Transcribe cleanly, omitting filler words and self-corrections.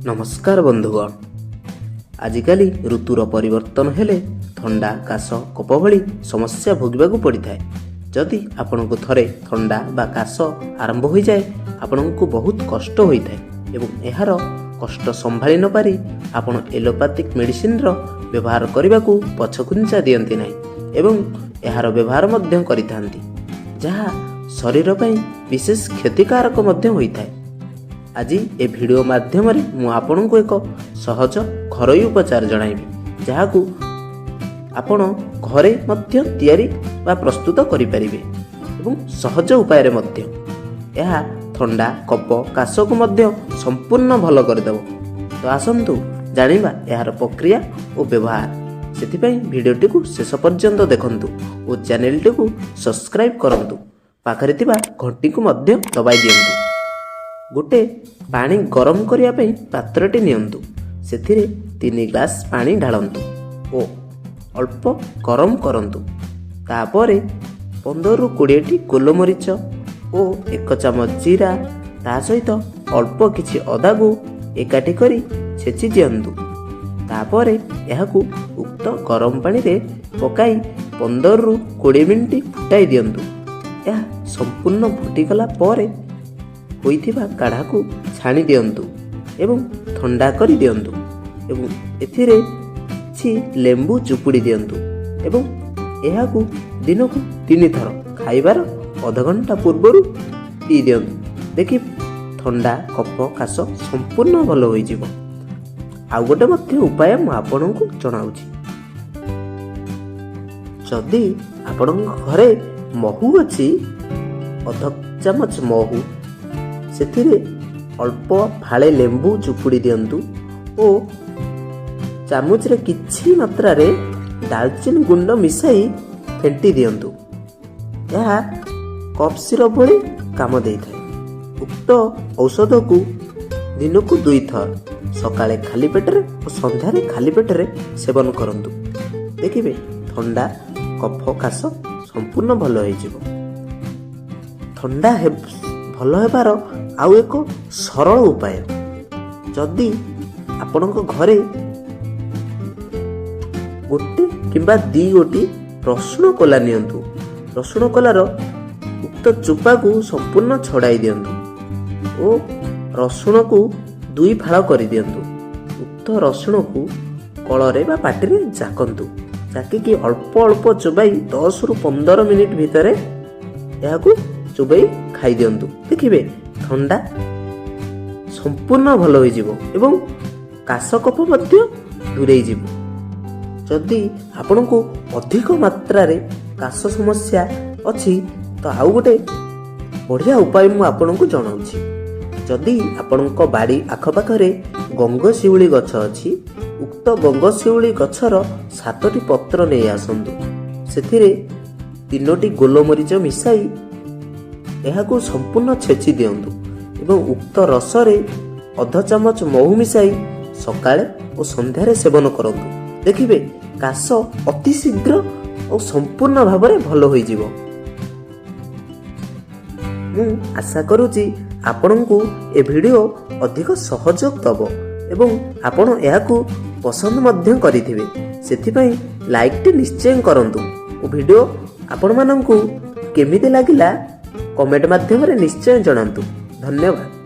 नमस्कार बंधुगण। आजिकाली ऋतुर परिवर्तन हेले थंडा काश कफ भली समस्या भोगवाक पड़ी थाए। जदि आपण को थरे थंडा बा काश आरंभ हो जाए आपण को बहुत कष्ट होता है एवं यार कष्ट संभाली न पारी आपण एलोपैथिक मेडिसिन रो व्यवहार करने को पछकुंचा दियंती नहीं एवं यार व्यवहार मध्य करिथांती जहाँ शरीर पई विशेष क्षतिकारक मध्य होइथाए। आज ए वीडियो माध्यम मु आपन को एक सहज घरोई उपचार जणाइबी जहाकू आपण घरे मध्य तैयारी बा प्रस्तुत करि परिबे एवं सहज उपाय रे मध्य यह थंडा कफ काश को मध्य संपूर्ण भल कर देबो। तो आसंतु जानिबा यार प्रक्रिया और व्यवहार। सेथिपई वीडियोटी को शेष पर्यंत देखंतु और चैनलटी को सब्सक्राइब करंतु। पाखरे थिबा घंटी को मध्य दबाई दियंतु। गोटे पानी गरम करिया पई पात्रटी नियंतु। सेथिरे 3 ग्लास पानी ढालंतु ओ अल्प गरम करंतु। तापरे 15 रु 20 टी गोलमरीच ओ 1 चामच जीरा ता सहित अल्प किछि अदा को एकाठी करी छेची दियंतु। तापरे एहाकू उक्त गरम पानी रे पकाई 15 रु 20 मिनिट फुटाई दियंतु। यह संपूर्ण फुटीगला परे होइथिबा काढ़ा को छाणी दियंतु एवं ठंडा करी दियंतु एवं एथिरे छि लेंबू चुपुड़ी दियंतु एवं एहाकू दिन को 3 थर खाइबार आधा घंटा पूर्व पी दियंतु। देखि ठंडा कफ काश संपूर्ण भल होई जिवो। आउ गोटे मध्य उपाय मु आपन को जणाउछि। जदि आपन घरे महू अछि आधा चामच महू सेथिरे अल्प फाळे लेंबू चुपुड़ी दियंतु ओ चामच रे किछि मात्रा रे दालचीनी गुंड मिसाई फेंटी दियंतु। यह कफ सिरप भली काम देइथाय। उक्त औषध को दिन को 2 थर सकाळे खाली पेटरे और संध्यारे खाली पेटरे सेवन करंतु। देखिबे ठंडा कफ काश संपूर्ण भल होई जिवो। ठंडा भल हेबार आउ एक सरल उपाय। जदि आपण घरे गोटे किंबा 2 गोटी रसुण कोला नियंतु। रसुण कोलार उक्त चुपा को संपूर्ण छड़ाई दियंतु ओ रसुण को 2 फाड़ कर दियंतु। उक्त रसुण को कଳରେ बा पाटिरे जाकंतु। जाकी अल्प अल्प चुबाई 10 रु 15 मिनिट भितरे याकू चुबाई खाई दियंतु। देखिबे ठंडा संपूर्ण भल होई जिवो एवं काश कफ मध्य दूरेई जिवो। जदि आपण को अधिक मात्रा रे काश समस्या अछि तो आउ गोटे बढ़िया उपाय मु आपण को जणाउछि। जदि आपण को बाड़ी आखपाखरे गंगशिउली गछ अछि उक्त गंगशिउली गछर 7टी पत्र नै आसंतु। सेथिरे 3टी गोलमरीच मिसाई एहाकू संपूर्ण छेची दियंतु एवं उक्त रसरे आधा चामच महू मिसाई सकाळे और संध्यारे सेवन करंतु। देखिबे काश अति शीघ्र और संपूर्ण भाबरे भल होई जिवो। मु आशा करूची आपनकू ए वीडियो अधिक सहयोग दबो एवं आपण एहाकू पसंद मध्य करिथिबे। सेथिपई लाइक टी निश्चय करंतु ओ वीडियो आपण माननकू केमिति लागिला कमेंट माध्यम रे निश्चय जणांतु। धन्यवाद।